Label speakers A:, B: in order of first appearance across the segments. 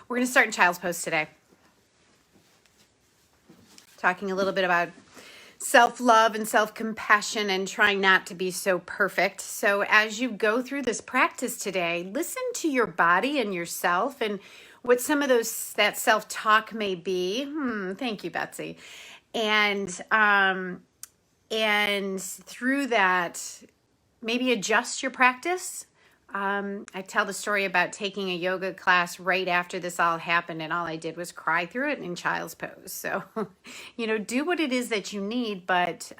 A: We're going to start in child's pose today. Talking a little bit about self-love and self-compassion and trying not to be so perfect. So as you go through this practice today, listen to your body and yourself and what some of that self-talk may be. Thank you, Betsy. And through that, maybe adjust your practice. I tell the story about taking a yoga class right after this all happened, and all I did was cry through it in child's pose. So, do what it is that you need, but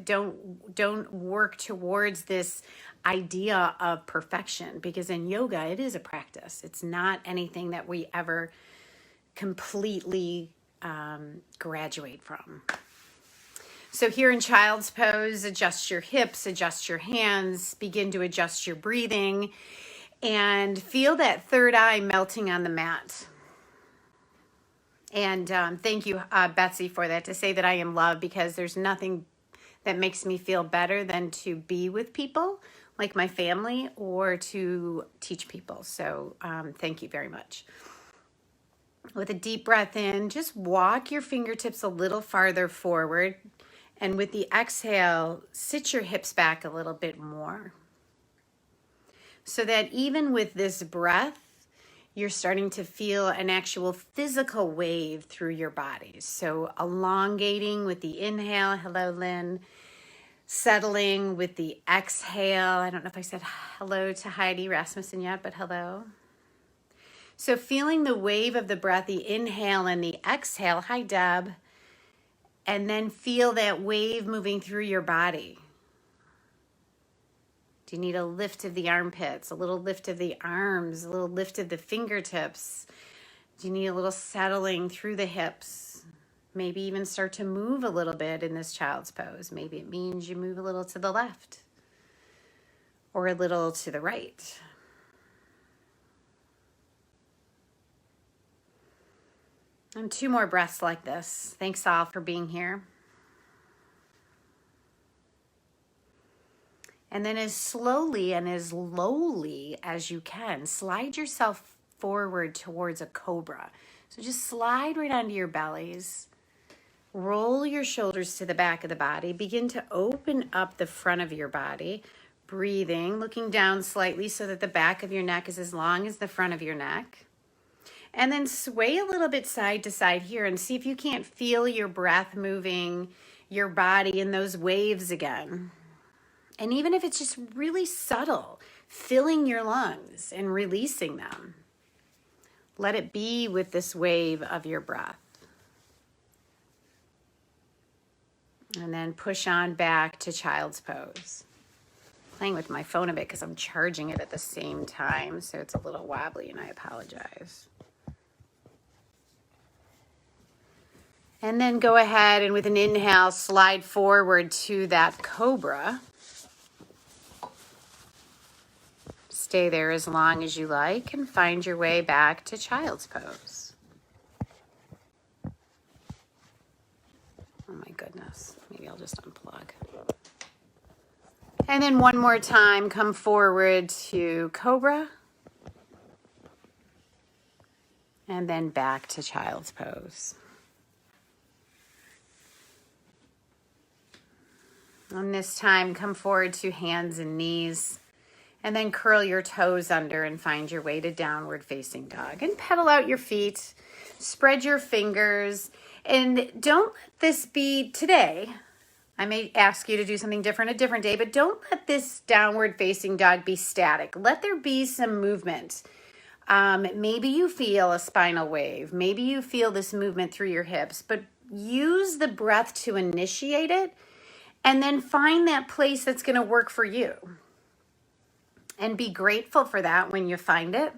A: don't work towards this idea of perfection, because in yoga, it is a practice. It's not anything that we ever completely graduate from. So here in child's pose, adjust your hips, adjust your hands, begin to adjust your breathing, and feel that third eye melting on the mat. And thank you, Betsy, for that, to say that I am loved, because there's nothing that makes me feel better than to be with people, like my family, or to teach people. So thank you very much. With a deep breath in, just walk your fingertips a little farther forward. And with the exhale, sit your hips back a little bit more. So that even with this breath, you're starting to feel an actual physical wave through your body. So elongating with the inhale, hello Lynn. Settling with the exhale. I don't know if I said hello to Heidi Rasmussen yet, but hello. So feeling the wave of the breath, the inhale and the exhale. Hi, Deb. And then feel that wave moving through your body. Do you need a lift of the armpits, a little lift of the arms, a little lift of the fingertips? Do you need a little settling through the hips? Maybe even start to move a little bit in this child's pose. Maybe it means you move a little to the left or a little to the right. And 2 more breaths like this. Thanks all for being here. And then as slowly and as lowly as you can, slide yourself forward towards a cobra. So just slide right onto your bellies. Roll your shoulders to the back of the body. Begin to open up the front of your body. Breathing, looking down slightly so that the back of your neck is as long as the front of your neck. And then sway a little bit side to side here and see if you can't feel your breath moving your body in those waves again. And even if it's just really subtle, filling your lungs and releasing them. Let it be with this wave of your breath. And then push on back to child's pose. Playing with my phone a bit because I'm charging it at the same time, so it's a little wobbly and I apologize. And then go ahead and with an inhale, slide forward to that cobra. Stay there as long as you like and find your way back to child's pose. Oh my goodness, maybe I'll just unplug. And then one more time, come forward to cobra. And then back to child's pose. And this time, come forward to hands and knees, and then curl your toes under and find your way to downward facing dog. And pedal out your feet, spread your fingers, and don't let this be today. I may ask you to do something different a different day, but don't let this downward facing dog be static. Let there be some movement. Maybe you feel a spinal wave. Maybe you feel this movement through your hips, but use the breath to initiate it. And then find that place that's going to work for you. And be grateful for that when you find it.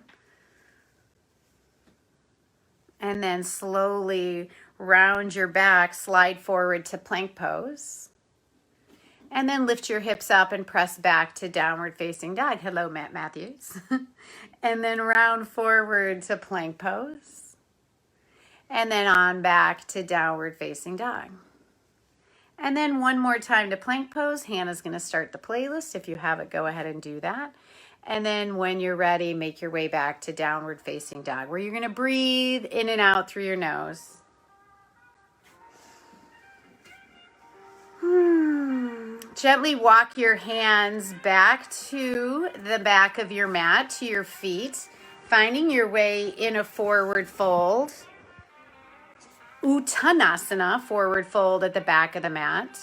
A: And then slowly round your back, slide forward to plank pose. And then lift your hips up and press back to downward facing dog. Hello, Matt Matthews. And then round forward to plank pose. And then on back to downward facing dog. And then one more time to plank pose. Hannah's going to start the playlist. If you have it, go ahead and do that. And then when you're ready, make your way back to downward facing dog, where you're going to breathe in and out through your nose. Gently walk your hands back to the back of your mat, to your feet, finding your way in a forward fold. Uttanasana, forward fold at the back of the mat.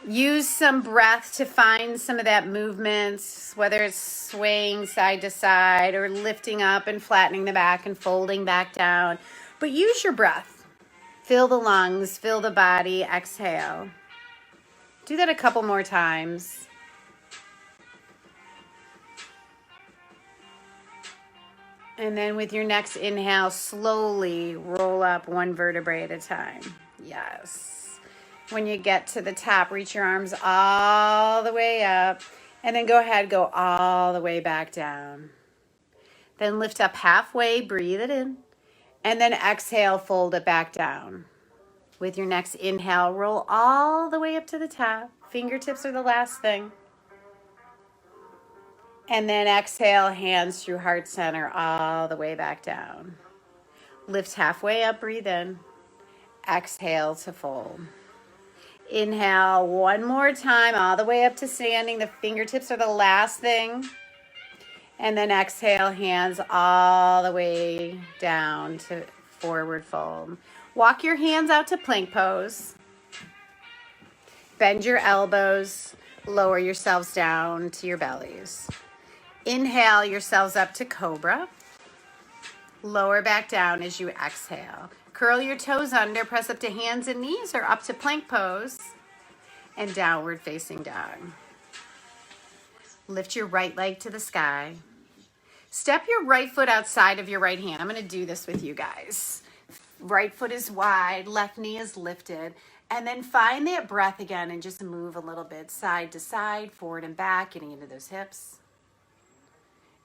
A: Use some breath to find some of that movement, whether it's swaying side to side or lifting up and flattening the back and folding back down. But use your breath. Fill the lungs, fill the body, exhale. Do that a couple more times. And then with your next inhale, slowly roll up one vertebrae at a time. Yes. When you get to the top, reach your arms all the way up. And then go ahead, go all the way back down. Then lift up halfway, breathe it in. And then exhale, fold it back down. With your next inhale, roll all the way up to the top. Fingertips are the last thing. And then exhale, hands through heart center, all the way back down. Lift halfway up, breathe in. Exhale to fold. Inhale one more time, all the way up to standing. The fingertips are the last thing. And then exhale, hands all the way down to forward fold. Walk your hands out to plank pose. Bend your elbows. Lower yourselves down to your bellies. Inhale yourselves up to cobra. Lower back down as you exhale. Curl your toes under. Press up to hands and knees or up to plank pose. And downward facing dog. Lift your right leg to the sky. Step your right foot outside of your right hand. I'm going to do this with you guys. Right foot is wide, left knee is lifted. And then find that breath again and just move a little bit side to side, forward and back, getting into those hips.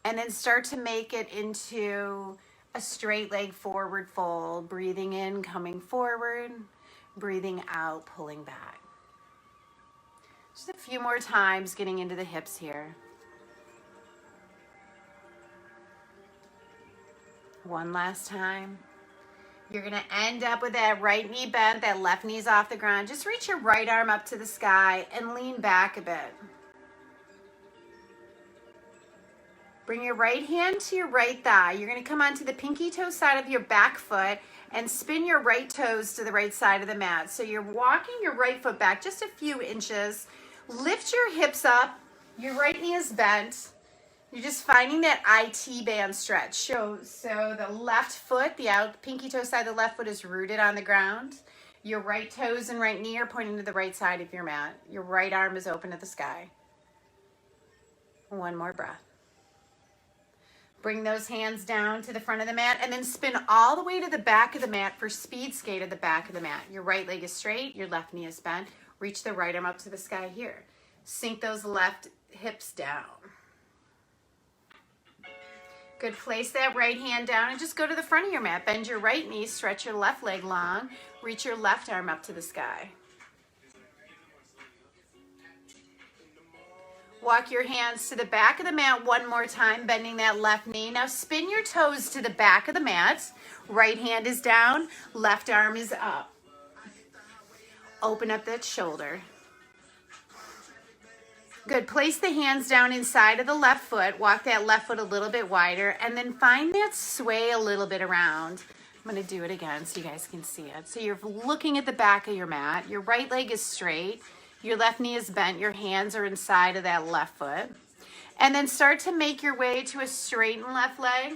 A: And then start to make it into a straight leg forward fold. Breathing in, coming forward. Breathing out, pulling back. Just a few more times getting into the hips here. One last time. You're going to end up with that right knee bent, that left knee's off the ground. Just reach your right arm up to the sky and lean back a bit. Bring your right hand to your right thigh. You're going to come onto the pinky toe side of your back foot and spin your right toes to the right side of the mat. So you're walking your right foot back just a few inches. Lift your hips up. Your right knee is bent. You're just finding that IT band stretch. So the left foot, the out pinky toe side of the left foot is rooted on the ground. Your right toes and right knee are pointing to the right side of your mat. Your right arm is open to the sky. One more breath. Bring those hands down to the front of the mat and then spin all the way to the back of the mat for speed skate at the back of the mat. Your right leg is straight, your left knee is bent. Reach the right arm up to the sky here. Sink those left hips down. Good, place that right hand down and just go to the front of your mat. Bend your right knee, stretch your left leg long. Reach your left arm up to the sky. Walk your hands to the back of the mat one more time, bending that left knee. Now spin your toes to the back of the mat. Right hand is down, left arm is up. Open up that shoulder. Good, place the hands down inside of the left foot. Walk that left foot a little bit wider and then find that sway a little bit around. I'm going to do it again so you guys can see it. So you're looking at the back of your mat. Your right leg is straight. Your left knee is bent. Your hands are inside of that left foot. And then start to make your way to a straightened left leg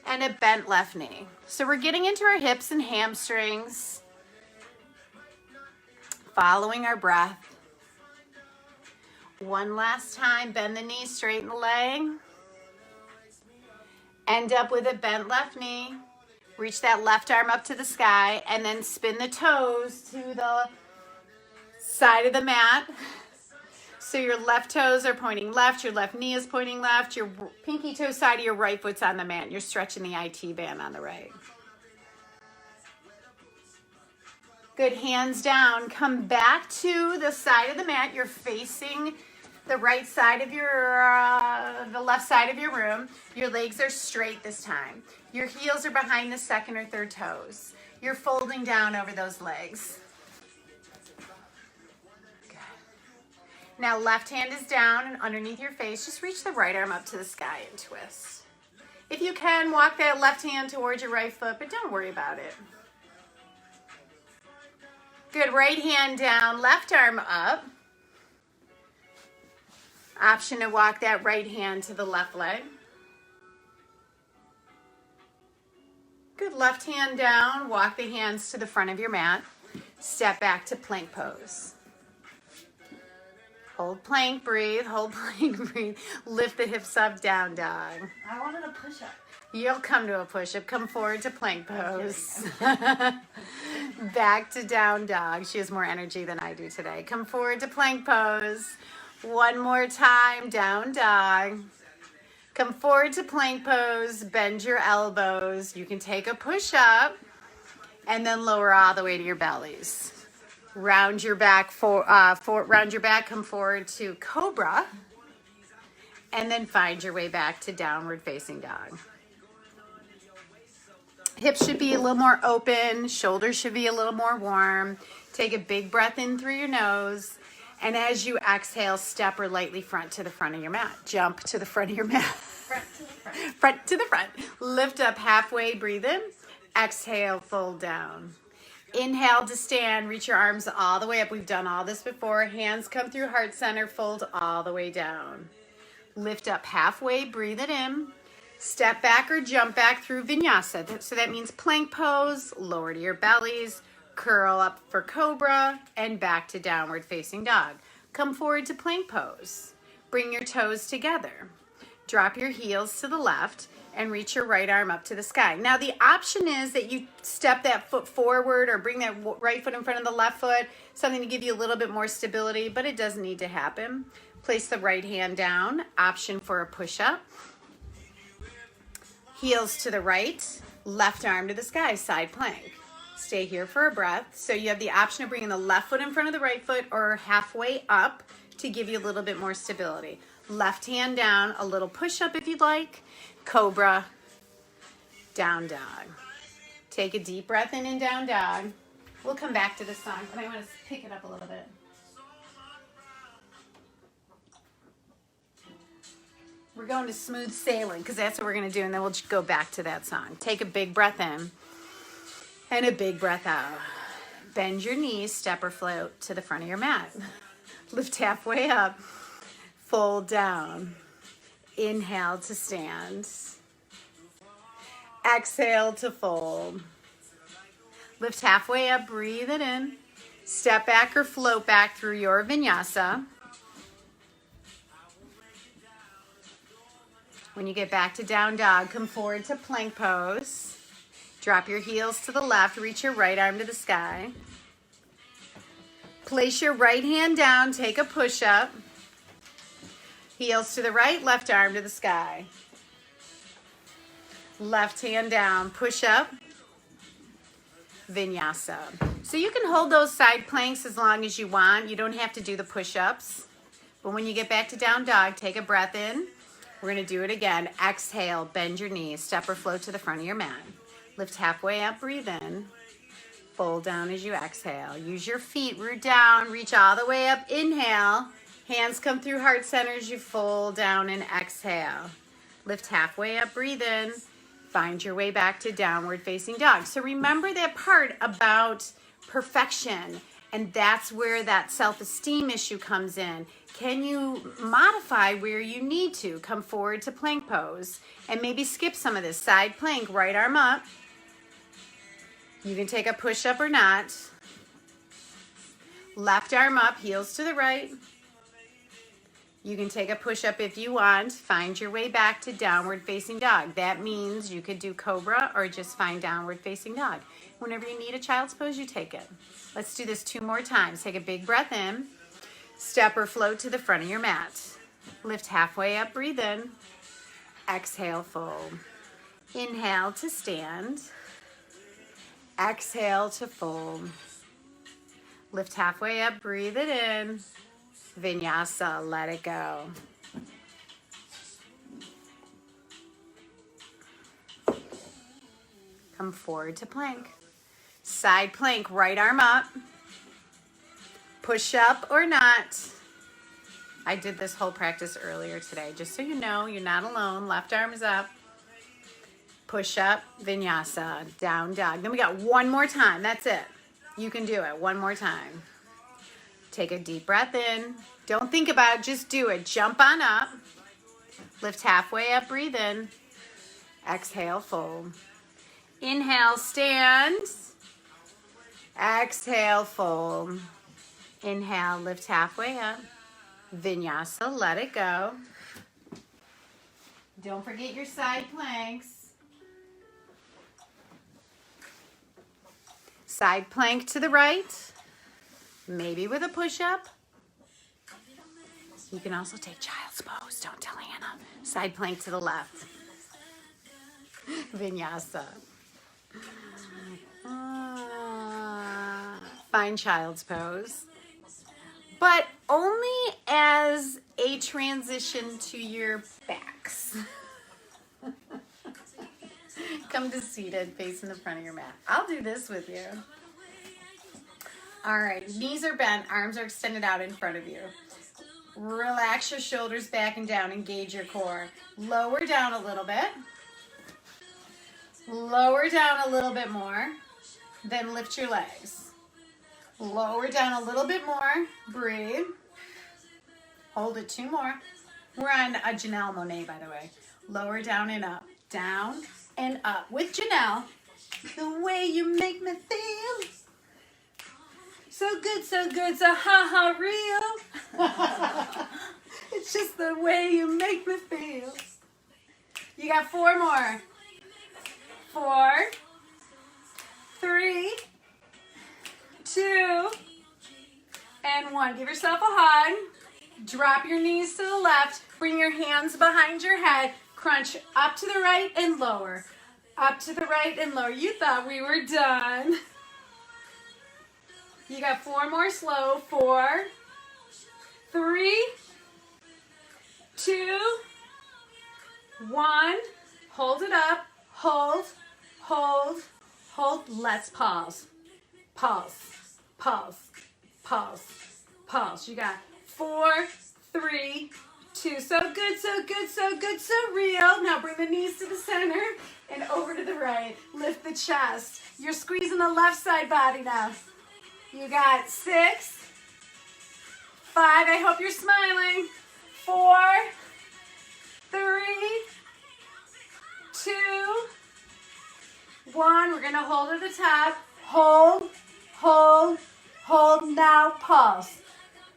A: and a bent left knee. So we're getting into our hips and hamstrings, following our breath. One last time, bend the knee, straighten the leg. End up with a bent left knee. Reach that left arm up to the sky and then spin the toes to the side of the mat. So your left toes are pointing left, your left knee is pointing left, your pinky toe side of your right foot's on the mat. You're stretching the IT band on the right. Good, hands down. Come back to the side of the mat. You're facing the right side of the left side of your room. Your legs are straight this time. Your heels are behind the second or third toes. You're folding down over those legs. Good. Now left hand is down and underneath your face. Just reach the right arm up to the sky and twist. If you can, walk that left hand towards your right foot, but don't worry about it. Good, right hand down, left arm up. Option to walk that right hand to the left leg. Good, left hand down, walk the hands to the front of your mat. Step back to plank pose. Hold plank, breathe, hold plank, breathe. Lift the hips up, down dog.
B: I wanted a push-up.
A: You'll come to a push-up. Come forward to plank pose. Back to down dog. She has more energy than I do today. Come forward to plank pose. One more time, down dog. Come forward to plank pose. Bend your elbows. You can take a push-up and then lower all the way to your bellies. Round your back, round your back, come forward to cobra, and then find your way back to downward facing dog. Hips should be a little more open, shoulders should be a little more warm. Take a big breath in through your nose, and as you exhale, step or lightly front to the front of your mat. Jump to the front of your mat.
B: Front to the front.
A: Front to the front. Lift up halfway, breathe in. Exhale, fold down. Inhale to stand, reach your arms all the way up. We've done all this before. Hands come through heart center, fold all the way down. Lift up halfway, breathe it in. Step back or jump back through vinyasa. So that means plank pose, lower to your bellies, curl up for cobra, and back to downward facing dog. Come forward to plank pose. Bring your toes together. Drop your heels to the left and reach your right arm up to the sky. Now the option is that you step that foot forward or bring that right foot in front of the left foot, something to give you a little bit more stability, but it doesn't need to happen. Place the right hand down, option for a push-up. Heels to the right, left arm to the sky, side plank. Stay here for a breath. So you have the option of bringing the left foot in front of the right foot or halfway up to give you a little bit more stability. Left hand down, a little push-up if you'd like. Cobra, down dog. Take a deep breath in and down dog. We'll come back to this song, but I want to pick it up a little bit. We're going to smooth sailing because that's what we're going to do, and then we'll just go back to that song. Take a big breath in and a big breath out. Bend your knees, step or float to the front of your mat. Lift halfway up, fold down. Inhale to stand. Exhale to fold. Lift halfway up, breathe it in. Step back or float back through your vinyasa. When you get back to down dog, come forward to plank pose. Drop your heels to the left, reach your right arm to the sky. Place your right hand down, take a push-up. Heels to the right, left arm to the sky. Left hand down, push up, vinyasa. So you can hold those side planks as long as you want. You don't have to do the push-ups. But when you get back to down dog, take a breath in. We're gonna do it again. Exhale, bend your knees, step or float to the front of your mat. Lift halfway up, breathe in. Fold down as you exhale. Use your feet, root down, reach all the way up, inhale. Hands come through heart center as you fold down and exhale. Lift halfway up, breathe in. Find your way back to downward facing dog. So remember that part about perfection, and that's where that self-esteem issue comes in. Can you modify where you need to? Come forward to plank pose and maybe skip some of this. Side plank, right arm up. You can take a push-up or not. Left arm up, heels to the right. You can take a push-up if you want. Find your way back to downward facing dog. That means you could do cobra or just find downward facing dog. Whenever you need a child's pose, you take it. Let's do this 2 more times. Take a big breath in. Step or float to the front of your mat. Lift halfway up, breathe in. Exhale, fold. Inhale to stand. Exhale to fold. Lift halfway up, breathe it in. Vinyasa, let it go. Come forward to plank. Side plank, right arm up. Push up or not. I did this whole practice earlier today, just so you know, you're not alone. Left arm is up. Push up, vinyasa, down dog. Then we got one more time, that's it. You can do it, one more time. Take a deep breath in. Don't think about it, just do it. Jump on up. Lift halfway up, breathe in. Exhale, fold. Inhale, stand. Exhale, fold. Inhale, lift halfway up. Vinyasa, let it go. Don't forget your side planks. Side plank to the right, maybe with a push-up. You can also take child's pose, don't tell Hannah. Side plank to the left. Vinyasa. Find child's pose. But only as a transition to your backs. Come to seated, facing the front of your mat. I'll do this with you. All right, knees are bent, arms are extended out in front of you. Relax your shoulders back and down, engage your core. Lower down a little bit. Lower down a little bit more. Then lift your legs. Lower down a little bit more. Breathe. Hold it, 2 more. We're on a Janelle Monáe, by the way. Lower down and up. Down and up. With Janelle. The way you make me feel. So good, so ha-ha real. It's just the way you make me feel. You got 4 more. 4, 3, 2, and 1. Give yourself a hug. Drop your knees to the left. Bring your hands behind your head. Crunch up to the right and lower. Up to the right and lower. You thought we were done. You got 4 more slow. 4, 3, 2, 1. Hold it up. Hold, hold, hold. Let's pause. Pause, pause, pause, pause. You got 4, 3, 2. So good, so good, so good, so real. Now bring the knees to the center and over to the right. Lift the chest. You're squeezing the left side body now. You got 6, 5. I hope you're smiling. 4, 3, 2, 1. We're going to hold at the top. Hold, hold, hold. Now pulse.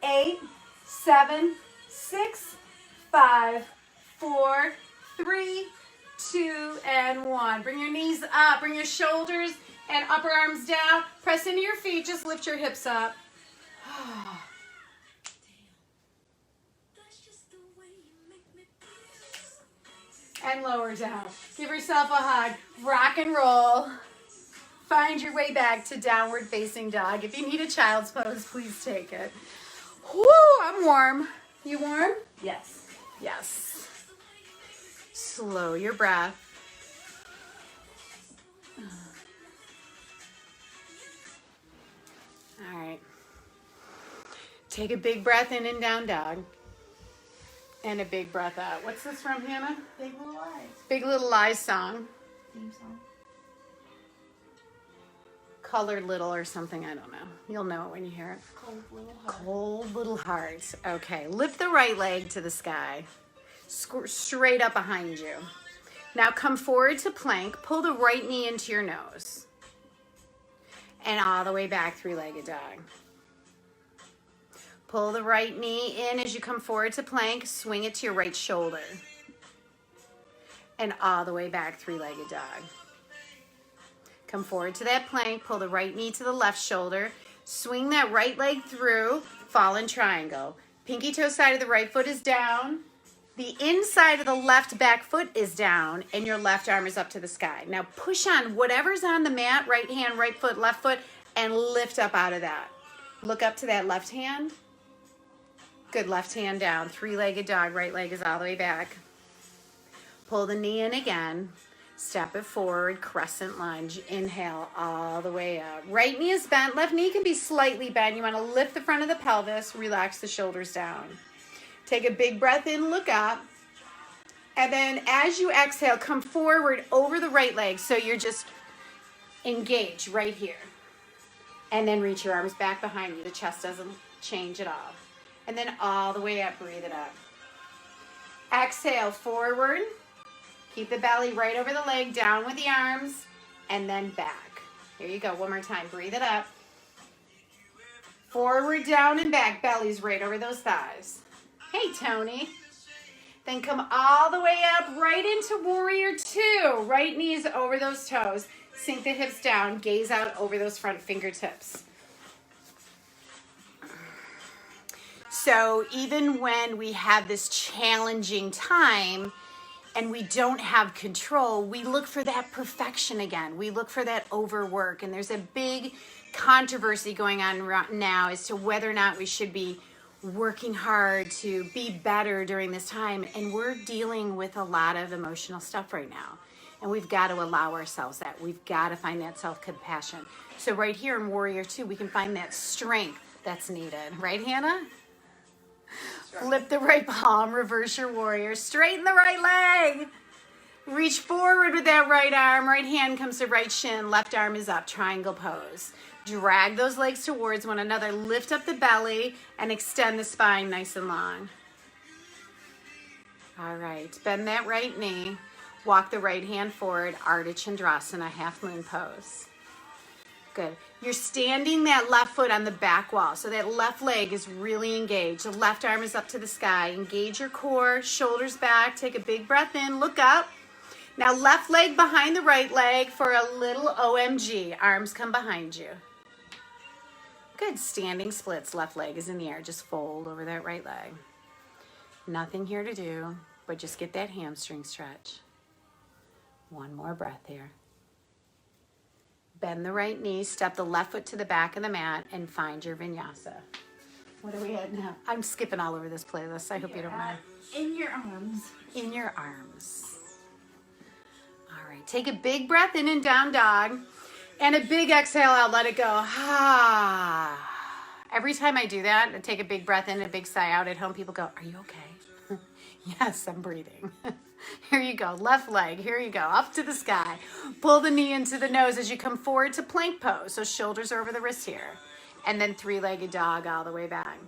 A: 8, 7, 6, 5, 4, 3, 2, and 1. Bring your knees up. Bring your shoulders and upper arms down. Press into your feet. Just lift your hips up. And lower down. Give yourself a hug. Rock and roll. Find your way back to downward facing dog. If you need a child's pose, please take it. Whoo, I'm warm. You warm?
B: Yes.
A: Yes. Slow your breath. All right. Take a big breath in and down dog. And a big breath out. What's this from, Hannah?
B: Big Little Lies.
A: Big Little Lies song.
B: Theme song.
A: Colored Little or something, I don't know. You'll know it when you hear it.
B: Cold Little Heart.
A: Cold Little Heart. Okay, lift the right leg to the sky. Straight up behind you. Now come forward to plank. Pull the right knee into your nose. And all the way back, 3-legged dog. Pull the right knee in as you come forward to plank. Swing it to your right shoulder. And all the way back, 3-legged dog. Come forward to that plank. Pull the right knee to the left shoulder. Swing that right leg through. Fallen triangle. Pinky toe side of the right foot is down. The inside of the left back foot is down. And your left arm is up to the sky. Now push on whatever's on the mat. Right hand, right foot, left foot. And lift up out of that. Look up to that left hand. Good, left hand down. Three-legged dog, right leg is all the way back. Pull the knee in again. Step it forward, crescent lunge. Inhale all the way up. Right knee is bent, left knee can be slightly bent. You want to lift the front of the pelvis, relax the shoulders down. Take a big breath in, look up. And then as you exhale, come forward over the right leg. So you're just engaged right here. And then reach your arms back behind you. The chest doesn't change at all. And then all the way up, breathe it up. Exhale, forward. Keep the belly right over the leg, down with the arms, and then back. Here you go, one more time. Breathe it up. Forward, down, and back. Belly's right over those thighs. Hey, Tony. Then come all the way up, right into warrior two. Right knees over those toes. Sink the hips down, gaze out over those front fingertips. So even when we have this challenging time and we don't have control, we look for that perfection again. We look for that overwork. And there's a big controversy going on right now as to whether or not we should be working hard to be better during this time. And we're dealing with a lot of emotional stuff right now. And we've got to allow ourselves that. We've got to find that self-compassion. So right here in Warrior 2, we can find that strength that's needed. Right, Hannah? Flip the right palm, reverse your warrior. Straighten the right leg. Reach forward with that right arm. Right hand comes to right shin. Left arm is up, triangle pose. Drag those legs towards one another. Lift up the belly and extend the spine nice and long. All right, bend that right knee. Walk the right hand forward, Ardha Chandrasana, half moon pose. Good. You're standing that left foot on the back wall, so that left leg is really engaged. The left arm is up to the sky. Engage your core, shoulders back. Take a big breath in, look up. Now left leg behind the right leg for a little OMG. Arms come behind you. Good. Standing splits. Left leg is in the air. Just fold over that right leg. Nothing here to do, but just get that hamstring stretch. One more breath here. Bend the right knee, step the left foot to the back of the mat, and find your vinyasa. What are we at now? I'm skipping all over this playlist. I hope you don't mind.
B: In your arms.
A: In your arms. All right, take a big breath in and down dog, and a big exhale out, let it go. Ah. Every time I do that, I take a big breath in and a big sigh out at home, people go, are you okay? Yes, I'm breathing. Here you go. Left leg. Here you go. Up to the sky. Pull the knee into the nose as you come forward to plank pose. So shoulders over the wrist here. And then three-legged dog all the way back.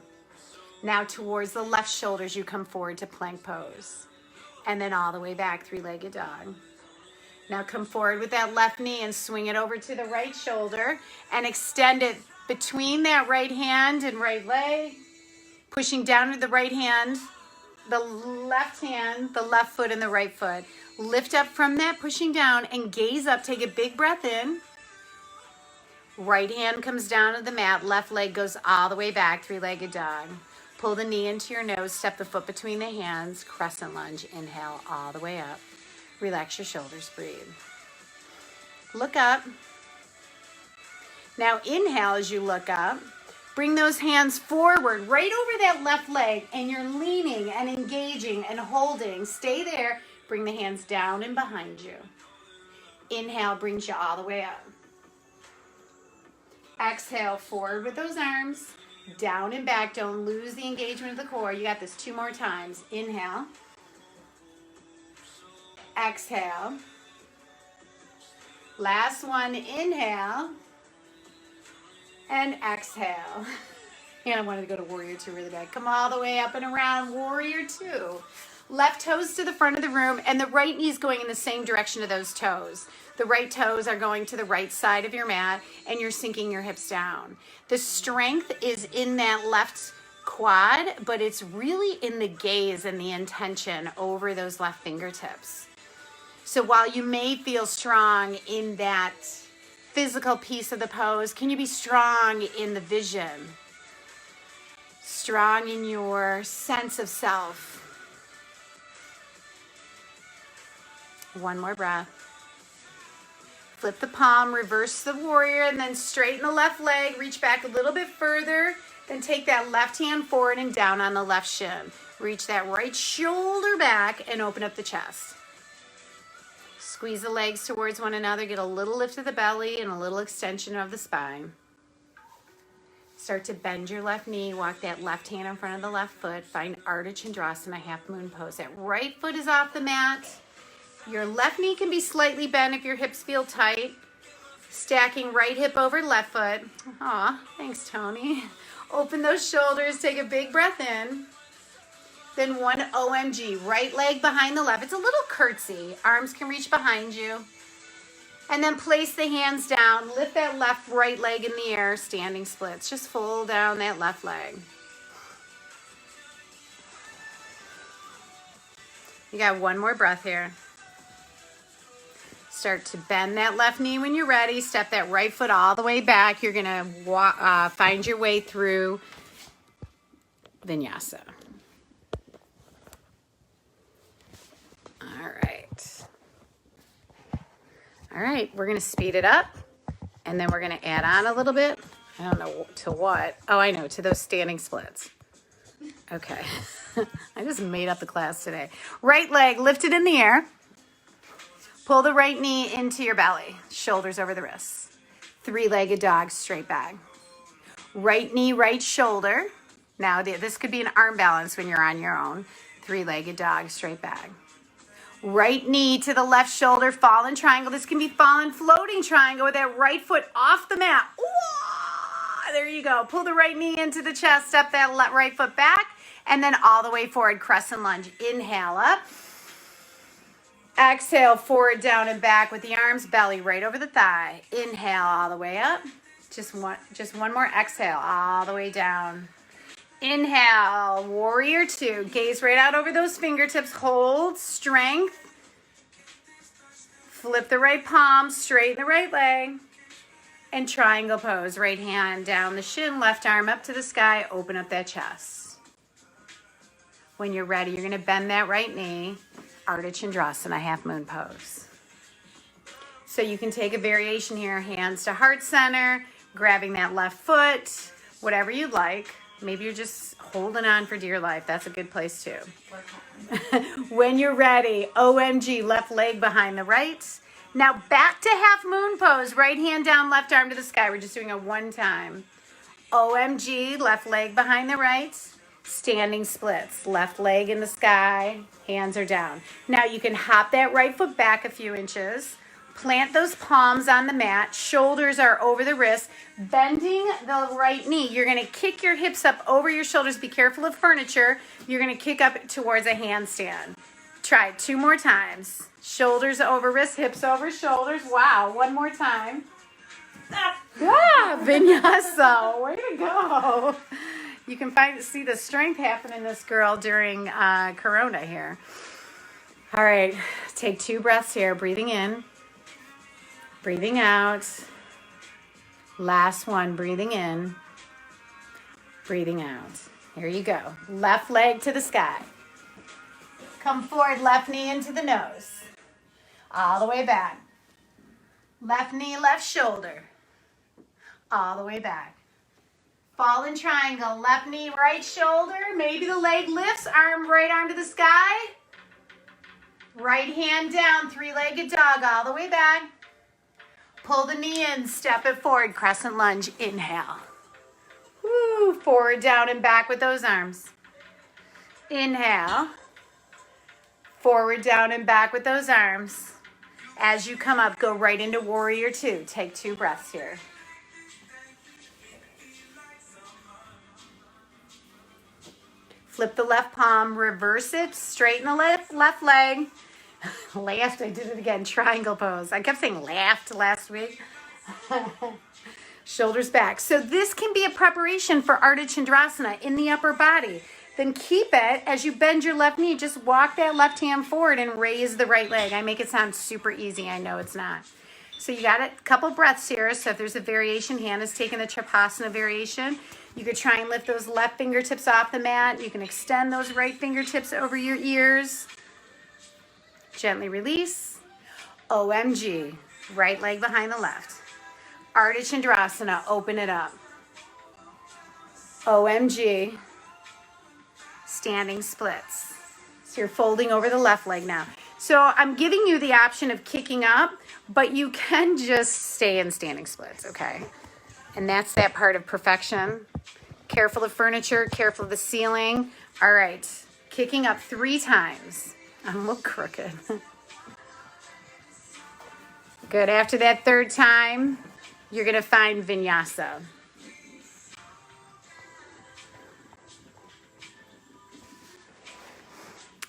A: Now towards the left shoulders, you come forward to plank pose. And then all the way back, three-legged dog. Now come forward with that left knee and swing it over to the right shoulder and extend it between that right hand and right leg. Pushing down with the right hand. The left hand, the left foot, and the right foot. Lift up from that, pushing down, and gaze up. Take a big breath in. Right hand comes down to the mat. Left leg goes all the way back, three-legged dog. Pull the knee into your nose. Step the foot between the hands. Crescent lunge. Inhale all the way up. Relax your shoulders. Breathe. Look up. Now inhale as you look up. Bring those hands forward, right over that left leg, and you're leaning and engaging and holding. Stay there. Bring the hands down and behind you. Inhale brings you all the way up. Exhale, forward with those arms. Down and back. Don't lose the engagement of the core. You got this 2 more times. Inhale. Exhale. Last one. Inhale. And exhale. And I wanted to go to Warrior 2 really bad. Come all the way up and around Warrior 2. Left toes to the front of the room, and the right knee is going in the same direction of those toes. The right toes are going to the right side of your mat, and you're sinking your hips down. The strength is in that left quad, but it's really in the gaze and the intention over those left fingertips. So while you may feel strong in that physical piece of the pose, can you be strong in the vision? Strong in your sense of self. One more breath. Flip the palm, reverse the warrior, and then straighten the left leg. Reach back a little bit further. Then take that left hand forward and down on the left shin. Reach that right shoulder back and open up the chest. Squeeze the legs towards one another. Get a little lift of the belly and a little extension of the spine. Start to bend your left knee. Walk that left hand in front of the left foot. Find Ardha Chandrasana, half moon pose. That right foot is off the mat. Your left knee can be slightly bent if your hips feel tight. Stacking right hip over left foot. Aw, thanks, Tony. Open those shoulders. Take a big breath in. Then one OMG, right leg behind the left. It's a little curtsy. Arms can reach behind you. And then place the hands down. Lift that left right leg in the air. Standing splits. Just fold down that left leg. You got one more breath here. Start to bend that left knee when you're ready. Step that right foot all the way back. You're going to find your way through Vinyasa. All right, we're going to speed it up, and then we're going to add on a little bit. I don't know to what. Oh, I know, to those standing splits. Okay. I just made up the class today. Right leg lifted in the air. Pull the right knee into your belly. Shoulders over the wrists. Three-legged dog, straight back. Right knee, right shoulder. Now, this could be an arm balance when you're on your own. Three-legged dog, straight back. Right knee to the left shoulder, fallen triangle. This can be fallen floating triangle with that right foot off the mat. Ooh, there you go. Pull the right knee into the chest, step that right foot back, and then all the way forward, crescent lunge. Inhale up. Exhale, forward, down, and back with the arms, belly right over the thigh. Inhale all the way up. Just one more exhale, all the way down. Inhale, warrior two. Gaze right out over those fingertips. Hold, strength. Flip the right palm, straighten the right leg. And triangle pose. Right hand down the shin, left arm up to the sky. Open up that chest. When you're ready, you're going to bend that right knee. Ardha Chandrasana, half moon pose. So you can take a variation here. Hands to heart center. Grabbing that left foot. Whatever you like. Maybe you're just holding on for dear life. That's a good place too. When you're ready, OMG, left leg behind the right. Now back to half moon pose. Right hand down, left arm to the sky. We're just doing it one time. OMG, left leg behind the right. Standing splits. Left leg in the sky. Hands are down. Now you can hop that right foot back a few inches. Plant those palms on the mat. Shoulders are over the wrists. Bending the right knee. You're going to kick your hips up over your shoulders. Be careful of furniture. You're going to kick up towards a handstand. Try it 2 more times. Shoulders over wrists, hips over shoulders. Wow, one more time. Yeah, Vinyasa. Way to go. You can see the strength happen in this girl during Corona here. All right, take 2 breaths here. Breathing in. Breathing out. Last one, breathing in. Breathing out. Here you go. Left leg to the sky. Come forward, left knee into the nose. All the way back. Left knee, left shoulder. All the way back. Fallen triangle, left knee, right shoulder. Maybe the leg lifts, right arm to the sky. Right hand down, 3-legged dog, all the way back. Pull the knee in, step it forward, crescent lunge, inhale. Woo, forward, down, and back with those arms. Inhale. Forward, down, and back with those arms. As you come up, go right into warrior two. Take 2 breaths here. Flip the left palm, reverse it, straighten the left leg. Laughed, I did it again, triangle pose. I kept saying laughed last week. Shoulders back. So this can be a preparation for Ardha Chandrasana in the upper body. Then keep it as you bend your left knee. Just walk that left hand forward and raise the right leg. I make it sound super easy. I know it's not. So you got a couple breaths here. So if there's a variation, Hannah's taking the Tripadasana variation. You could try and lift those left fingertips off the mat. You can extend those right fingertips over your ears. Gently release. OMG. Right leg behind the left. Ardha Chandrasana. Open it up. OMG. Standing splits. So you're folding over the left leg now. So I'm giving you the option of kicking up, but you can just stay in standing splits, okay? And that's that part of perfection. Careful of furniture, careful of the ceiling. All right, kicking up 3 times. I'm a little crooked. Good, after that 3rd time, you're gonna find vinyasa.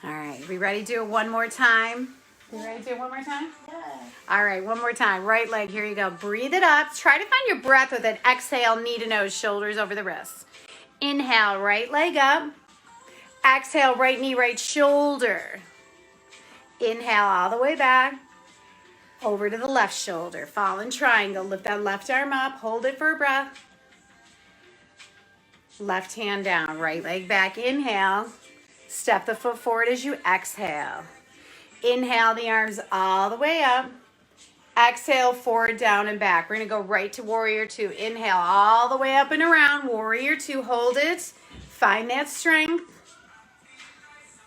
A: All right, we ready to do it one more time? You ready to do it one more time?
B: Yeah.
A: All right, one more time. Right leg, here you go. Breathe it up. Try to find your breath with an exhale, knee to nose, shoulders over the wrists. Inhale, right leg up. Exhale, right knee, right shoulder. Inhale all the way back. Over to the left shoulder. Fallen triangle. Lift that left arm up. Hold it for a breath. Left hand down. Right leg back. Inhale. Step the foot forward as you exhale. Inhale the arms all the way up. Exhale, forward, down, and back. We're going to go right to warrior 2. Inhale all the way up and around. Warrior 2. Hold it. Find that strength.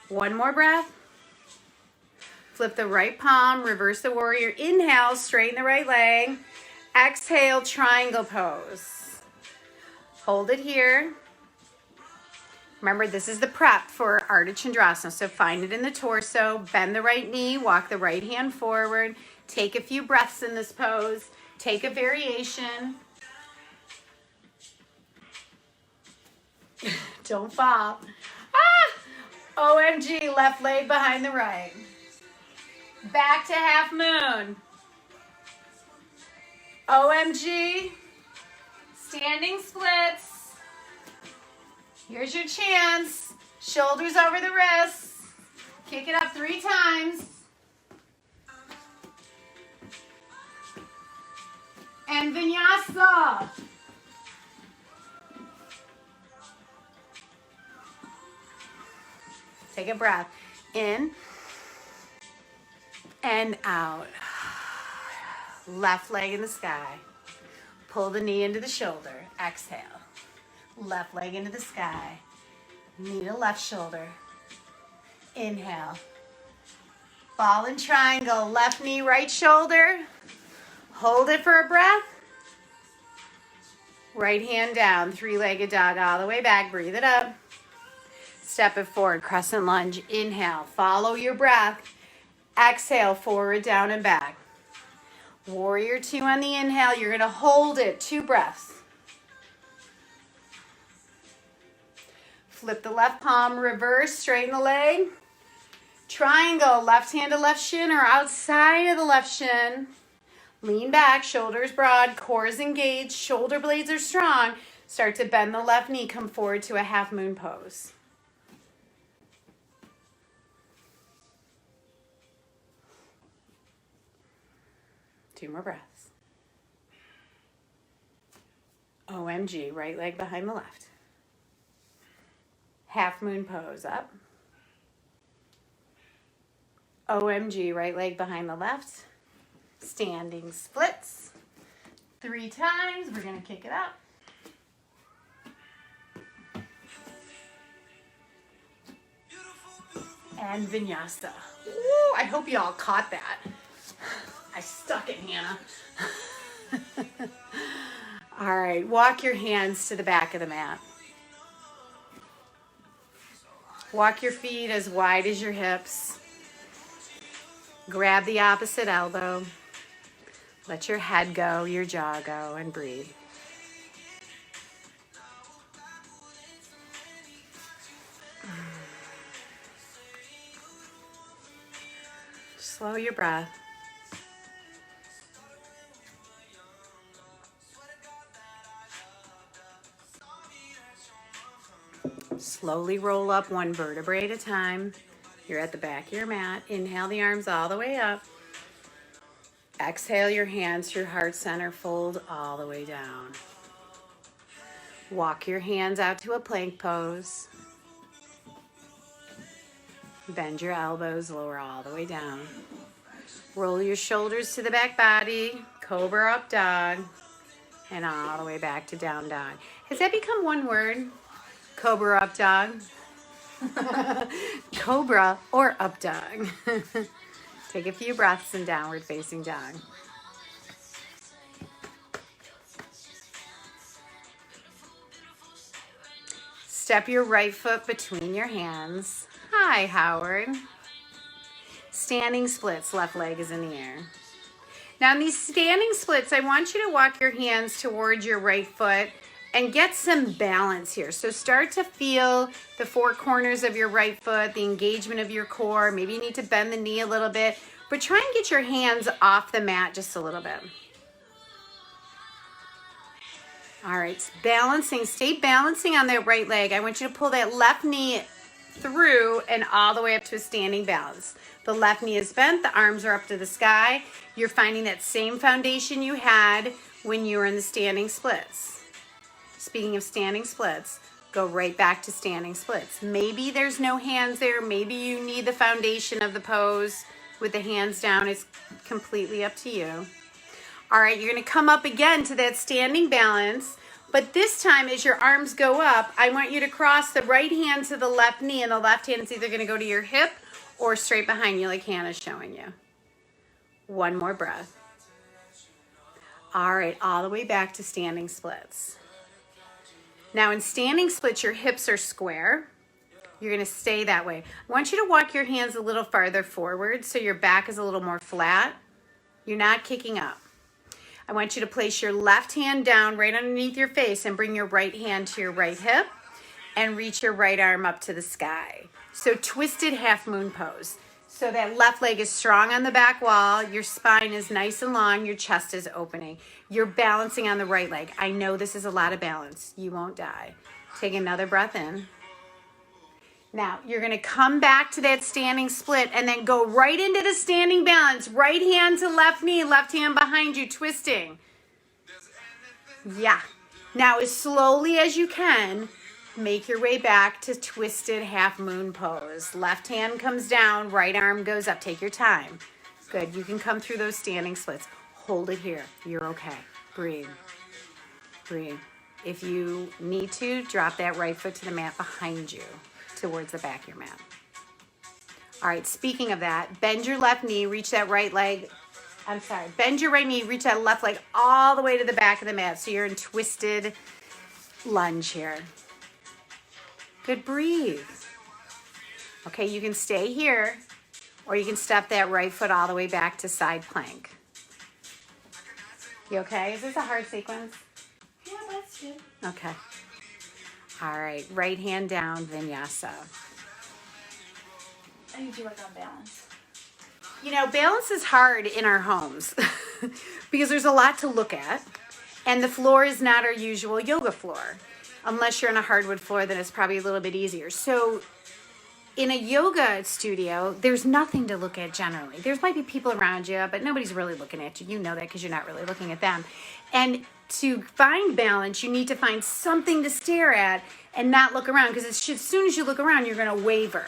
A: One more breath. Flip the right palm. Reverse the warrior. Inhale, straighten the right leg. Exhale, triangle pose. Hold it here. Remember, this is the prep for Ardha Chandrasana. So find it in the torso. Bend the right knee. Walk the right hand forward. Take a few breaths in this pose. Take a variation. Don't fall. Ah! OMG, left leg behind the right. Back to half moon. OMG, standing splits. Here's your chance. Shoulders over the wrists. Kick it up 3 times. And vinyasa. Take a breath. In and out. Left leg in the sky. Pull the knee into the shoulder. Exhale. Left leg into the sky. Knee to left shoulder. Inhale. Fallen triangle. Left knee, right shoulder. Hold it for a breath. Right hand down. 3-legged dog all the way back. Breathe it up. Step it forward. Crescent lunge. Inhale. Follow your breath. Exhale. Forward, down, and back. Warrior 2 on the inhale. You're going to hold it. 2 breaths. Flip the left palm, reverse, straighten the leg. Triangle, left hand to left shin or outside of the left shin. Lean back, shoulders broad, core is engaged, shoulder blades are strong. Start to bend the left knee, come forward to a half moon pose. Two more breaths. OMG, right leg behind the left. Half moon pose up. OMG, right leg behind the left. Standing splits. 3 times. We're going to kick it up. And vinyasa. Ooh, I hope you all caught that. I stuck it, Hannah. All right, walk your hands to the back of the mat. Walk your feet as wide as your hips. Grab the opposite elbow. Let your head go, your jaw go, and breathe. Slow your breath. Slowly roll up 1 vertebrae at a time. You're at the back of your mat. Inhale the arms all the way up. Exhale your hands to your heart center. Fold all the way down. Walk your hands out to a plank pose. Bend your elbows, lower all the way down. Roll your shoulders to the back body. Cobra up dog. And all the way back to down dog. Has that become one word? Cobra up dog? Cobra or up dog. Take a few breaths in downward facing dog. Step your right foot between your hands. Hi, Howard. Standing splits, left leg is in the air. Now in these standing splits, I want you to walk your hands towards your right foot and get some balance here. So start to feel the four corners of your right foot, the engagement of your core. Maybe you need to bend the knee a little bit, but try and get your hands off the mat just a little bit. All right, balancing, stay balancing on that right leg. I want you to pull that left knee through and all the way up to a standing balance. The left knee is bent, the arms are up to the sky. You're finding that same foundation you had when you were in the standing splits. Speaking of standing splits, go right back to standing splits. Maybe there's no hands there. Maybe you need the foundation of the pose with the hands down. It's completely up to you. All right, you're gonna come up again to that standing balance, but this time as your arms go up, I want you to cross the right hand to the left knee, and the left hand is either gonna go to your hip or straight behind you like Hannah's showing you. One more breath. All right, all the way back to standing splits. Now in standing splits, your hips are square. You're gonna stay that way. I want you to walk your hands a little farther forward so your back is a little more flat. You're not kicking up. I want you to place your left hand down right underneath your face and bring your right hand to your right hip and reach your right arm up to the sky. So twisted half moon pose. So that left leg is strong on the back wall, your spine is nice and long, your chest is opening. You're balancing on the right leg. I know this is a lot of balance. You won't die. Take another breath in. Now, you're gonna come back to that standing split and then go right into the standing balance. Right hand to left knee, left hand behind you, twisting. Yeah. Now, as slowly as you can, make your way back to twisted half moon pose. Left hand comes down, right arm goes up. Take your time. Good, you can come through those standing splits. Hold it here, you're okay. Breathe, breathe. If you need to, drop that right foot to the mat behind you, towards the back of your mat. All right, speaking of that, bend your left knee, reach that right leg. Bend your right knee, reach that left leg all the way to the back of the mat. So you're in twisted lunge here. Good, breathe. Okay, you can stay here, or you can step that right foot all the way back to side plank. You okay? Is this a hard sequence?
B: Yeah, that's good.
A: Okay. All right, right hand down, vinyasa.
B: I need to work on balance.
A: You know, balance is hard in our homes because there's a lot to look at, and the floor is not our usual yoga floor. Unless you're on a hardwood floor, then it's probably a little bit easier. So in a yoga studio, there's nothing to look at generally. There might be people around you, but nobody's really looking at you. You know that because you're not really looking at them. And to find balance, you need to find something to stare at and not look around, because as soon as you look around, you're going to waver.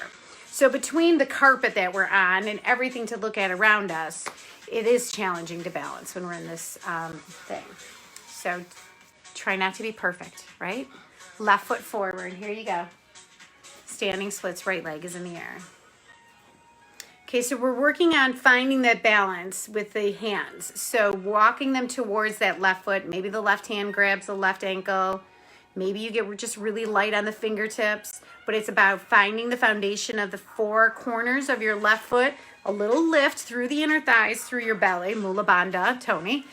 A: So between the carpet that we're on and everything to look at around us, it is challenging to balance when we're in this thing. So try not to be perfect, right? Left foot forward. Here you go. Standing splits, right leg is in the air. Okay, so we're working on finding that balance with the hands. So walking them towards that left foot. Maybe the left hand grabs the left ankle. Maybe you get just really light on the fingertips. But it's about finding the foundation of the four corners of your left foot. A little lift through the inner thighs, through your belly. Mula Bandha, Tony.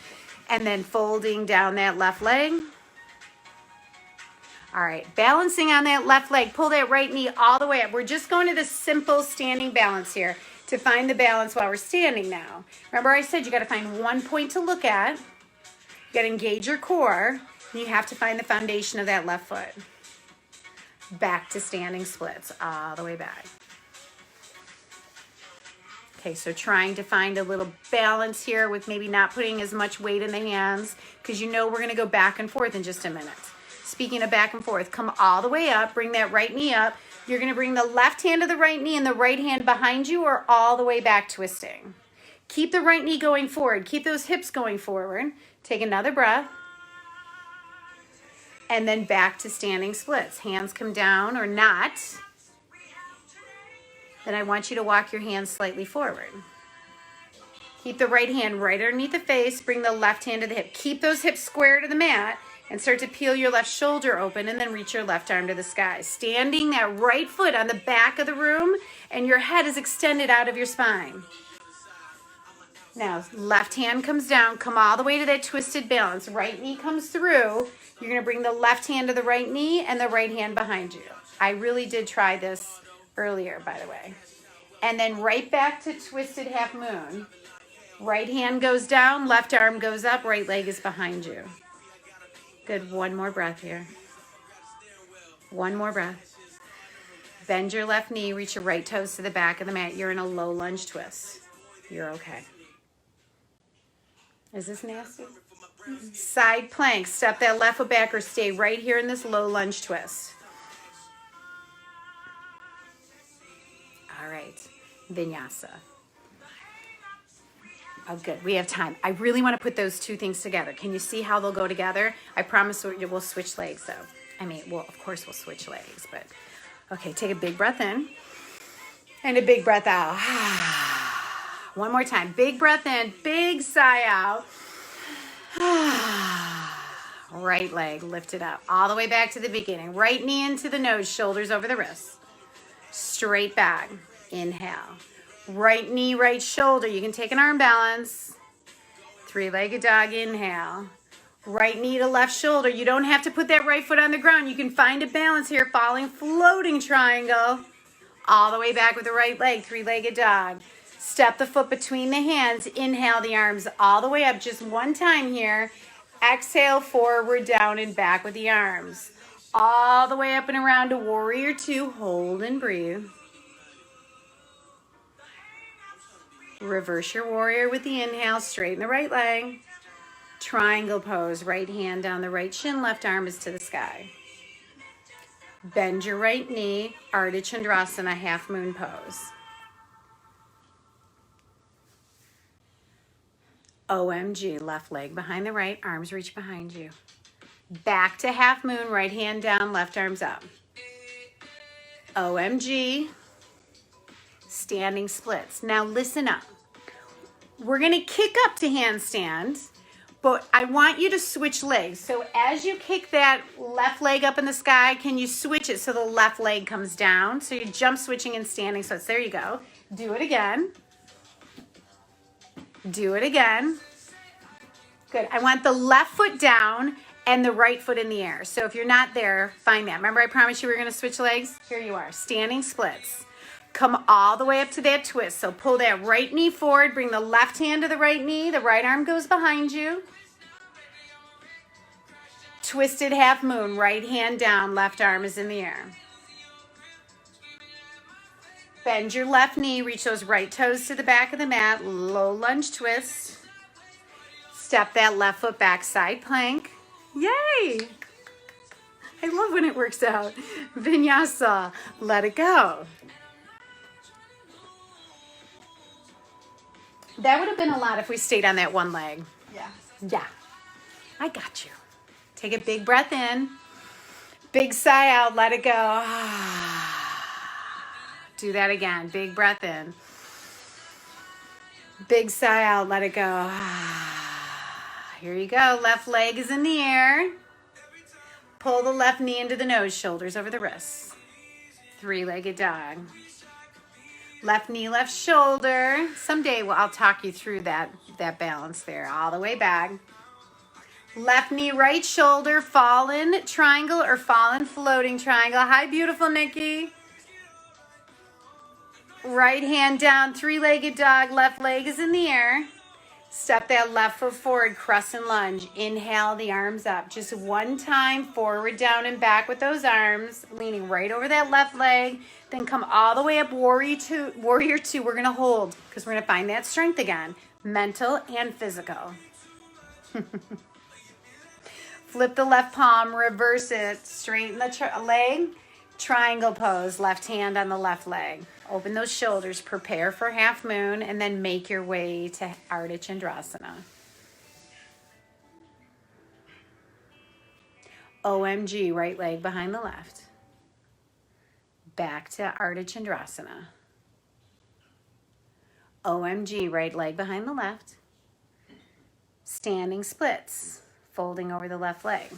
A: And then folding down that left leg. All right, balancing on that left leg. Pull that right knee all the way up. We're just going to the simple standing balance here to find the balance while we're standing now. Remember I said you got to find one point to look at. You got to engage your core. And you have to find the foundation of that left foot. Back to standing splits, all the way back. Okay, so trying to find a little balance here with maybe not putting as much weight in the hands, because you know we're going to go back and forth in just a minute. Speaking of back and forth, come all the way up, bring that right knee up. You're going to bring the left hand to the right knee and the right hand behind you, or all the way back twisting. Keep the right knee going forward. Keep those hips going forward. Take another breath. And then back to standing splits. Hands come down or not. Then I want you to walk your hands slightly forward. Keep the right hand right underneath the face. Bring the left hand to the hip. Keep those hips square to the mat and start to peel your left shoulder open and then reach your left arm to the sky. Standing that right foot on the back of the room and your head is extended out of your spine. Now, left hand comes down. Come all the way to that twisted balance. Right knee comes through. You're going to bring the left hand to the right knee and the right hand behind you. I really did try this earlier, by the way. And then right back to twisted half moon. Right hand goes down, left arm goes up, right leg is behind you. Good, one more breath here. One more breath. Bend your left knee, reach your right toes to the back of the mat. You're in a low lunge twist. You're okay. Is this nasty? Side plank, step that left foot back or stay right here in this low lunge twist. All right, vinyasa. Oh, good. We have time. I really want to put those two things together. Can you see how they'll go together? I promise we'll switch legs, though. I mean, well, of course we'll switch legs, but okay, take a big breath in and a big breath out. One more time. Big breath in, big sigh out. Right leg lifted up all the way back to the beginning. Right knee into the nose, shoulders over the wrists. Straight back. Inhale. Right knee, right shoulder. You can take an arm balance. Three-legged dog, inhale. Right knee to left shoulder. You don't have to put that right foot on the ground. You can find a balance here. Falling, floating triangle. All the way back with the right leg. Three-legged dog. Step the foot between the hands. Inhale the arms all the way up. Just one time here. Exhale, forward, down, and back with the arms. All the way up and around to warrior two. Hold and breathe. Reverse your warrior with the inhale. Straighten the right leg. Triangle pose. Right hand down the right shin. Left arm is to the sky. Bend your right knee. Ardha Chandrasana, half moon pose. OMG. Left leg behind the right. Arms reach behind you. Back to half moon. Right hand down. Left arms up. OMG. Standing splits. Now listen up. We're going to kick up to handstand, but I want you to switch legs. So as you kick that left leg up in the sky, can you switch it so the left leg comes down? So you're jump switching and standing splits. There you go. Do it again. Do it again. Good. I want the left foot down and the right foot in the air. So if you're not there, find that. Remember I promised you we were going to switch legs? Here you are. Standing splits. Come all the way up to that twist. So pull that right knee forward. Bring the left hand to the right knee. The right arm goes behind you. Twisted half moon. Right hand down. Left arm is in the air. Bend your left knee. Reach those right toes to the back of the mat. Low lunge twist. Step that left foot back. Side plank. Yay! I love when it works out. Vinyasa. Let it go. That would have been a lot if we stayed on that one leg.
B: Yeah.
A: Yeah. I got you. Take a big breath in. Big sigh out. Let it go. Do that again. Big breath in. Big sigh out. Let it go. Here you go. Left leg is in the air. Pull the left knee into the nose. Shoulders over the wrists. Three-legged dog. Left knee, left shoulder. Someday I'll talk you through that balance there. All the way back. Left knee, right shoulder. Fallen triangle or fallen floating triangle. Hi, beautiful Nikki. Right hand down, three-legged dog. Left leg is in the air. Step that left foot forward, crescent lunge. Inhale the arms up. Just one time, forward, down, and back with those arms. Leaning right over that left leg. Then come all the way up, warrior two. We're going to hold because we're going to find that strength again. Mental and physical. Flip the left palm, reverse it. Straighten the leg. Triangle pose, left hand on the left leg. Open those shoulders, prepare for half moon, and then make your way to Ardha Chandrasana. OMG, right leg behind the left. Back to Ardha Chandrasana. OMG, right leg behind the left. Standing splits, folding over the left leg.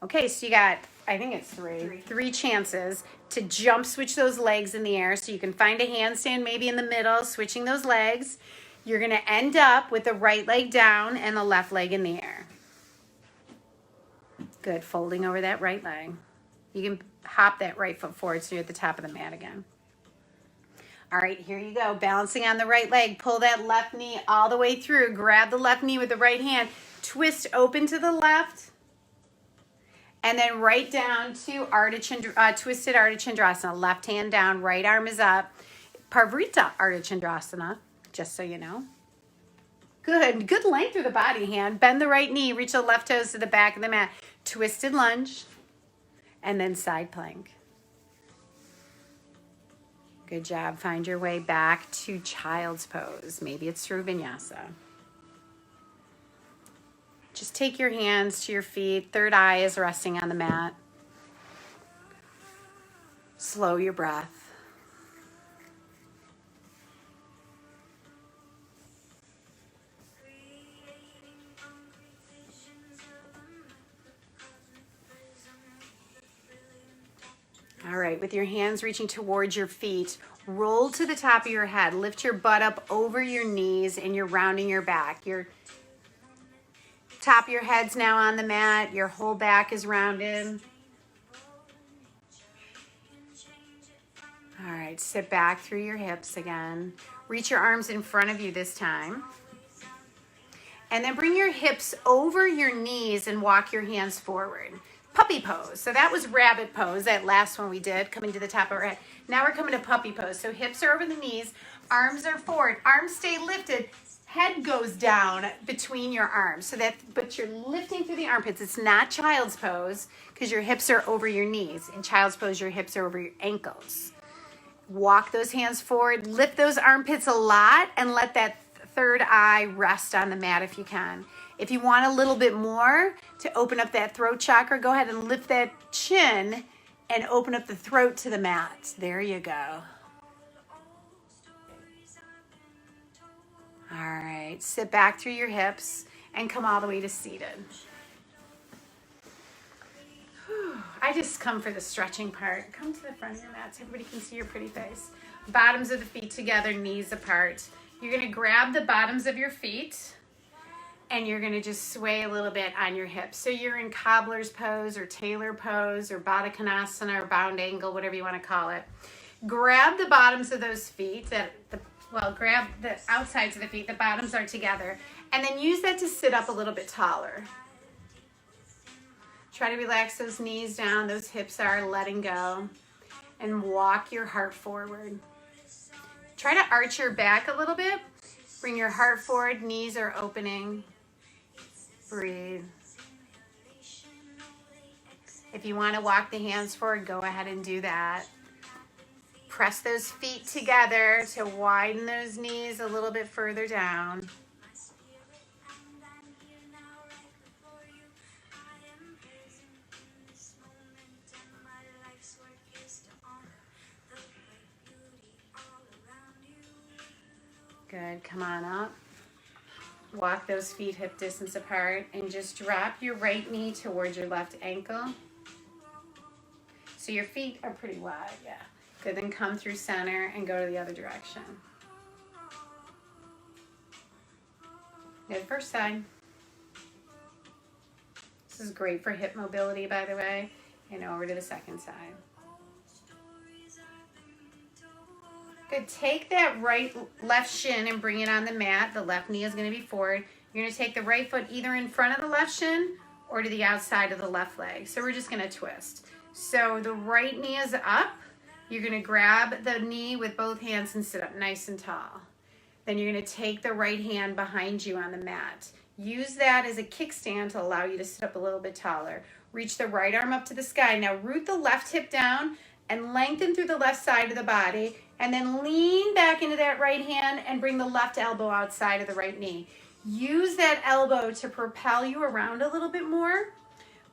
A: Okay, so you got, I think it's three chances to jump switch those legs in the air. So you can find a handstand maybe in the middle, switching those legs. You're going to end up with the right leg down and the left leg in the air. Good, folding over that right leg. You can hop that right foot forward so you're at the top of the mat again. All right, here you go. Balancing on the right leg. Pull that left knee all the way through. Grab the left knee with the right hand. Twist open to the left. And then right down to twisted Ardha Chandrasana. Left hand down, right arm is up. Parvrita Ardha Chandrasana, just so you know. Good. Good length through the body, hand. Bend the right knee. Reach the left toes to the back of the mat. Twisted lunge. And then side plank. Good job. Find your way back to child's pose. Maybe it's through vinyasa. Just take your hands to your feet. Third eye is resting on the mat. Slow your breath. All right, with your hands reaching towards your feet, roll to the top of your head. Lift your butt up over your knees and you're rounding your back. Your top of your head's now on the mat. Your whole back is rounded. All right, sit back through your hips again. Reach your arms in front of you this time. And then bring your hips over your knees and walk your hands forward. Puppy pose. So that was rabbit pose, that last one we did, coming to the top of our head. Now we're coming to puppy pose. So hips are over the knees, arms are forward, arms stay lifted, head goes down between your arms. But you're lifting through the armpits. It's not child's pose because your hips are over your knees. In child's pose, your hips are over your ankles. Walk those hands forward, lift those armpits a lot, and let that third eye rest on the mat if you can. If you want a little bit more to open up that throat chakra, go ahead and lift that chin and open up the throat to the mat. There you go. All right, sit back through your hips and come all the way to seated. I just come for the stretching part. Come to the front of your mat so everybody can see your pretty face. Bottoms of the feet together, knees apart. You're going to grab the bottoms of your feet and you're going to just sway a little bit on your hips. So you're in cobbler's pose or tailor pose or Baddha Konasana or bound angle, whatever you want to call it. Grab the bottoms of those feet, grab the outsides of the feet, the bottoms are together, and then use that to sit up a little bit taller. Try to relax those knees down, those hips are letting go, and walk your heart forward. Try to arch your back a little bit. Bring your heart forward, knees are opening. Breathe. If you want to walk the hands forward, go ahead and do that. Press those feet together to widen those knees a little bit further down. Good, come on up. Walk those feet hip distance apart and just drop your right knee towards your left ankle. So your feet are pretty wide, yeah. Good, then come through center and go to the other direction. Good, first side. This is great for hip mobility, by the way. And over to the second side. Good, take that left shin and bring it on the mat. The left knee is going to be forward. You're going to take the right foot either in front of the left shin or to the outside of the left leg. So we're just going to twist. So the right knee is up. You're going to grab the knee with both hands and sit up nice and tall. Then you're going to take the right hand behind you on the mat. Use that as a kickstand to allow you to sit up a little bit taller. Reach the right arm up to the sky. Now root the left hip down and lengthen through the left side of the body. And then lean back into that right hand and bring the left elbow outside of the right knee. Use that elbow to propel you around a little bit more.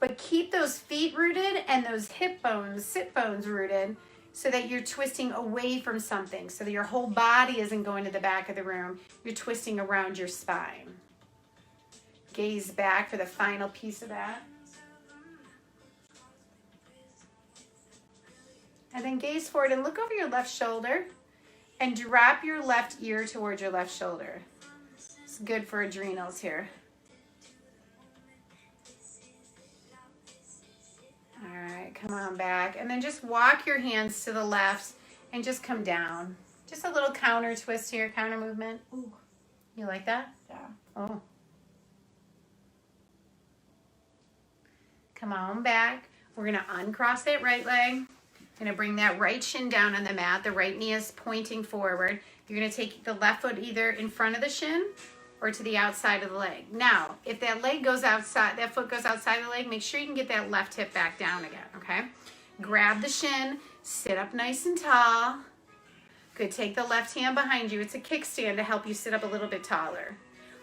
A: but keep those feet rooted and those hip bones, sit bones rooted, so that you're twisting away from something, so that your whole body isn't going to the back of the room. You're twisting around your spine. Gaze back for the final piece of that. And then gaze forward and look over your left shoulder and drop your left ear towards your left shoulder. It's good for adrenals here. All right, come on back. And then just walk your hands to the left and just come down. Just a little counter twist here, counter movement. Ooh, you like that?
B: Yeah.
A: Oh. Come on back. We're gonna uncross that right leg. Gonna bring that right shin down on the mat. The right knee is pointing forward. You're gonna take the left foot either in front of the shin or to the outside of the leg. Now, if that leg goes outside, that foot goes outside of the leg, make sure you can get that left hip back down again, okay? Grab the shin, sit up nice and tall. Good, take the left hand behind you. It's a kickstand to help you sit up a little bit taller.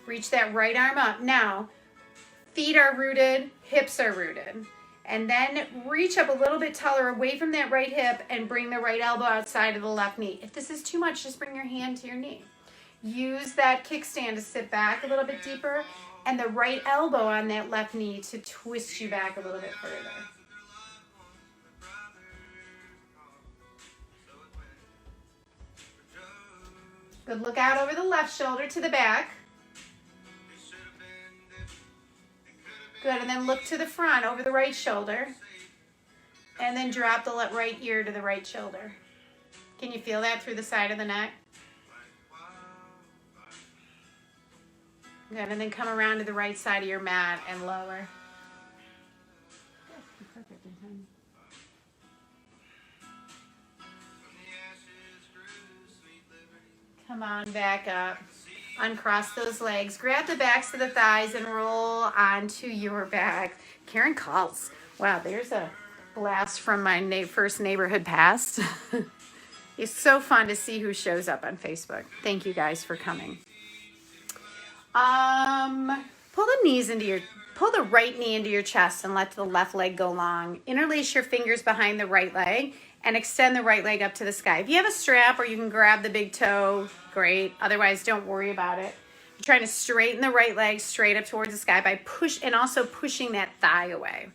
A: Reach that right arm up. Now, feet are rooted, hips are rooted. And then reach up a little bit taller away from that right hip and bring the right elbow outside of the left knee. If this is too much, just bring your hand to your knee. Use that kickstand to sit back a little bit deeper and the right elbow on that left knee to twist you back a little bit further. Good, look out over the left shoulder to the back. Good, and then look to the front over the right shoulder. And then drop the right ear to the right shoulder. Can you feel that through the side of the neck? Good, and then come around to the right side of your mat and lower. Come on back up. Uncross those legs. Grab the backs of the thighs and roll onto your back. Karen calls. Wow, there's a blast from my first neighborhood past. It's so fun to see who shows up on Facebook. Thank you guys for coming. Pull the right knee into your chest and let the left leg go long. Interlace your fingers behind the right leg and extend the right leg up to the sky. If you have a strap or you can grab the big toe, great. Otherwise, don't worry about it. You're trying to straighten the right leg straight up towards the sky by also pushing that thigh away.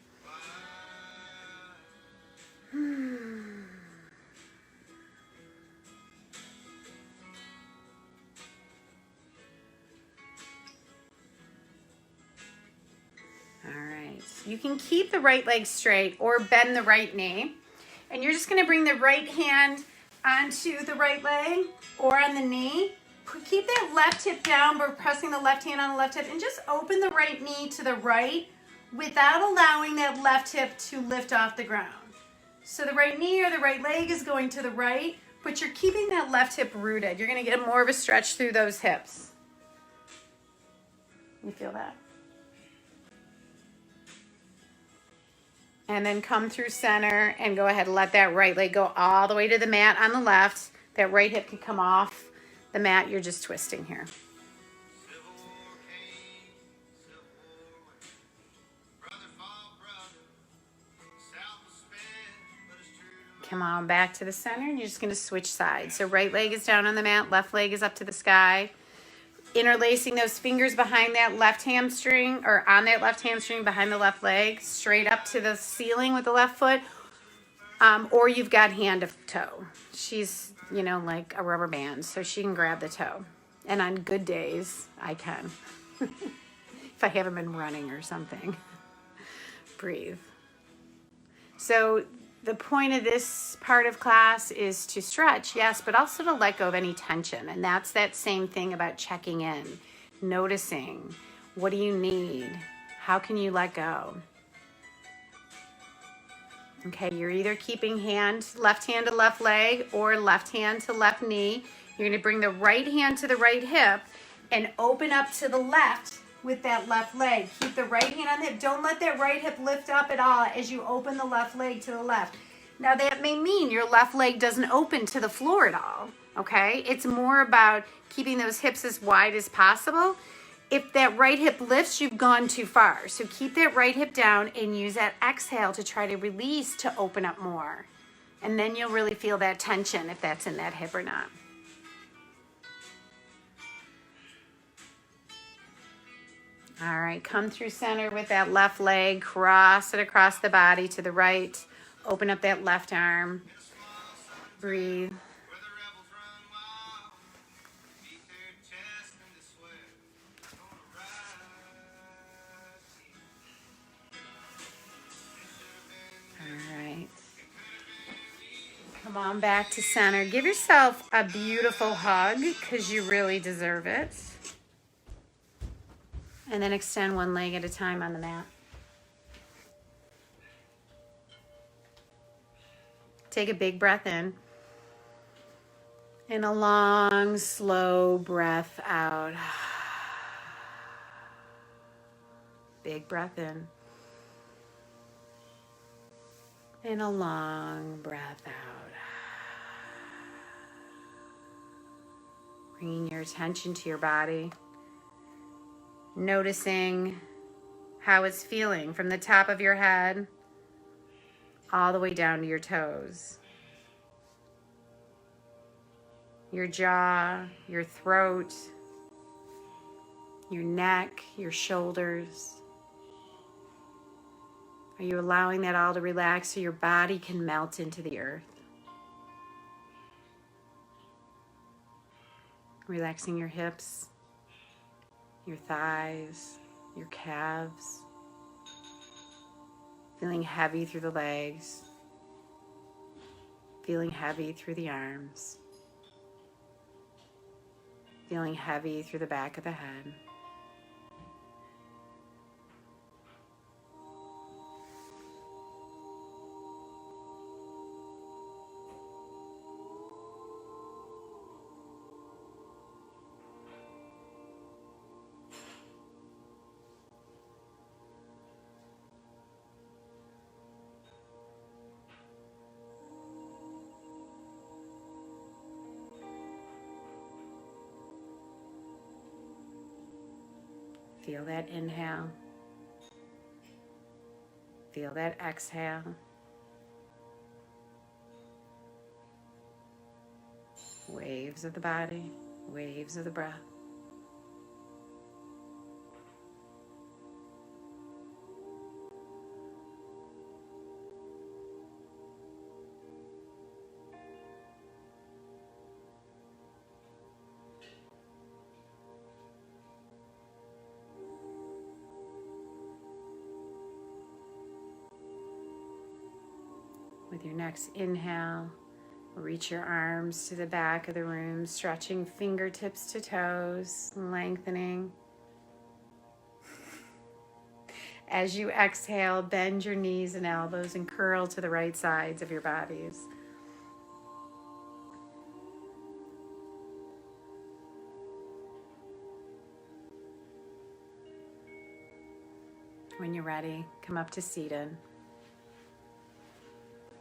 A: All right, you can keep the right leg straight or bend the right knee. And you're just gonna bring the right hand onto the right leg or on the knee. Keep that left hip down, but pressing the left hand on the left hip, and just open the right knee to the right without allowing that left hip to lift off the ground. So the right knee or the right leg is going to the right, but you're keeping that left hip rooted. You're gonna get more of a stretch through those hips. You feel that? And then come through center and go ahead and let that right leg go all the way to the mat on the left. That right hip can come off the mat. You're just twisting here. Come on back to the center and you're just gonna switch sides. So right leg is down on the mat, left leg is up to the sky. Interlacing those fingers behind that left hamstring or on that left hamstring behind the left leg, straight up to the ceiling with the left foot, or you've got hand to toe. She's, like a rubber band, so she can grab the toe. And on good days, I can. If I haven't been running or something. Breathe. So the point of this part of class is to stretch, yes, but also to let go of any tension. And that's that same thing about checking in, noticing, what do you need? How can you let go? Okay, you're either keeping left hand to left leg or left hand to left knee. You're gonna bring the right hand to the right hip and open up to the left with that left leg. Keep the right hand on the hip. Don't let that right hip lift up at all as you open the left leg to the left. Now that may mean your left leg doesn't open to the floor at all, okay? It's more about keeping those hips as wide as possible If that right hip lifts, you've gone too far. So keep that right hip down and use that exhale to try to release to open up more. And then you'll really feel that tension if that's in that hip or not. All right, come through center with that left leg, cross it across the body to the right. Open up that left arm. Breathe. All right. Come on back to center. Give yourself a beautiful hug because you really deserve it. And then extend one leg at a time on the mat. Take a big breath in. And a long, slow breath out. Big breath in. And a long breath out. Bringing your attention to your body. Noticing how it's feeling from the top of your head all the way down to your toes. Your jaw, your throat, your neck, your shoulders. Are you allowing that all to relax so your body can melt into the earth? Relaxing your hips, your thighs, your calves. Feeling heavy through the legs. Feeling heavy through the arms. Feeling heavy through the back of the head. Feel that inhale. Feel that exhale. Waves of the body, waves of the breath. With your next inhale, reach your arms to the back of the room, stretching fingertips to toes, lengthening. As you exhale, bend your knees and elbows and curl to the right sides of your bodies. When you're ready, come up to seated.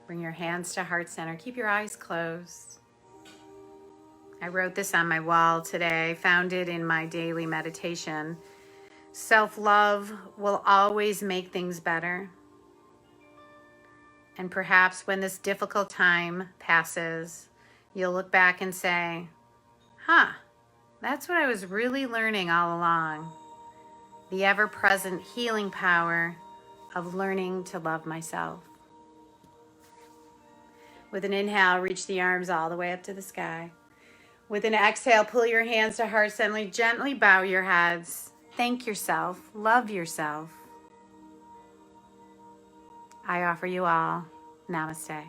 A: Bring your hands to heart center. Keep your eyes closed. I wrote this on my wall today, found it in my daily meditation. Self-love will always make things better. And perhaps when this difficult time passes, you'll look back and say, that's what I was really learning all along. The ever-present healing power of learning to love myself. With an inhale, reach the arms all the way up to the sky. With an exhale, pull your hands to heart center. Gently bow your heads. Thank yourself. Love yourself. I offer you all Namaste.